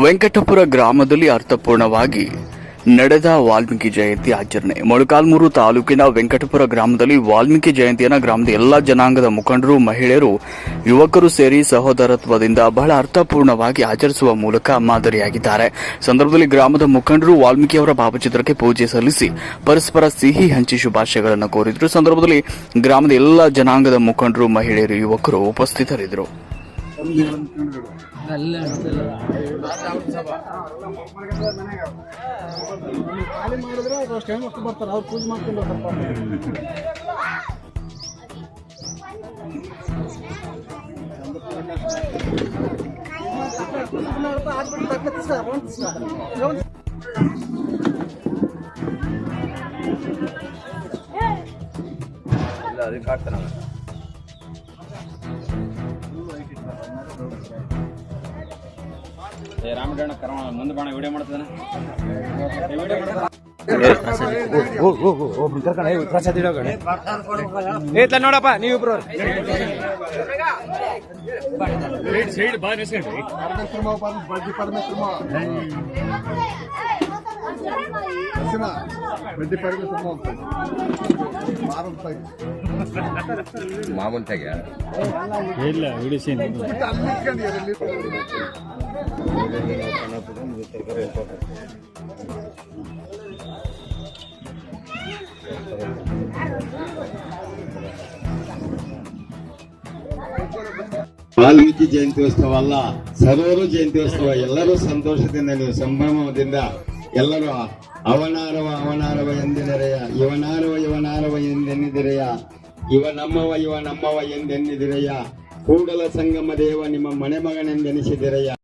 ವೆಂಕಟಪುರ ಗ್ರಾಮದಲ್ಲಿ ಅರ್ಥಪೂರ್ಣವಾಗಿ ನಡೆದ ವಾಲ್ಮೀಕಿ ಜಯಂತಿ ಆಚರಣೆ. ಮೊಳಕಾಲ್ಮೂರು ತಾಲೂಕಿನ ವೆಂಕಟಪುರ ಗ್ರಾಮದಲ್ಲಿ ವಾಲ್ಮೀಕಿ ಜಯಂತಿಯನ್ನು ಗ್ರಾಮದ ಎಲ್ಲಾ ಜನಾಂಗದ ಮುಖಂಡರು, ಮಹಿಳೆಯರು, ಯುವಕರು ಸೇರಿ ಸಹೋದರತ್ವದಿಂದ ಬಹಳ ಅರ್ಥಪೂರ್ಣವಾಗಿ ಆಚರಿಸುವ ಮೂಲಕ ಮಾದರಿಯಾಗಿದ್ದಾರೆ. ಸಂದರ್ಭದಲ್ಲಿ ಗ್ರಾಮದ ಮುಖಂಡರು ವಾಲ್ಮೀಕಿ ಅವರ ಭಾವಚಿತ್ರಕ್ಕೆ ಪೂಜೆ ಸಲ್ಲಿಸಿ ಪರಸ್ಪರ ಸಿಹಿ ಹಂಚಿ ಶುಭಾಶಯಗಳನ್ನು ಕೋರಿದರು. ಸಂದರ್ಭದಲ್ಲಿ ಗ್ರಾಮದ ಎಲ್ಲಾ ಜನಾಂಗದ ಮುಖಂಡರು, ಮಹಿಳೆಯರು, ಯುವಕರು ಉಪಸ್ಥಿತರಿದ್ದರು. ರಾಮಣ್ಣ ಕರ್ಮ ಮುಂದೆ ಬಾಣ ವಿಡಿಯೋ ಮಾಡ್ತಾನೆ. ನೋಡಪ್ಪ ನೀವಿಬ್ರು ಮಾಮೂಲ್ತಾಗ ಇಲ್ಲ ವಿಡಿಸಿ ವಾಲ್ಮೀಕಿ ಜಯಂತ್ಯೋತ್ಸವ ಅಲ್ಲ, ಸರ್ವರು ಜಯಂತ್ಯೋತ್ಸವ. ಎಲ್ಲರೂ ಸಂತೋಷದಿಂದ, ನೀವು ಸಂಭ್ರಮದಿಂದ ಎಲ್ಲರೂ ಅವನಾರವ ಎಂದೆನೆರೆಯ, ಇವನಾರವ ಎಂದೆನ್ನಿದಿರೆಯ, ಇವ ನಮ್ಮವ ಎಂದೆನ್ನಿದಿರೆಯ, ಕೂಡಲ ಸಂಗಮ ದೇವ ನಿಮ್ಮ ಮನೆ ಮಗನೆಂದೆನಿಸಿದಿರೆಯ.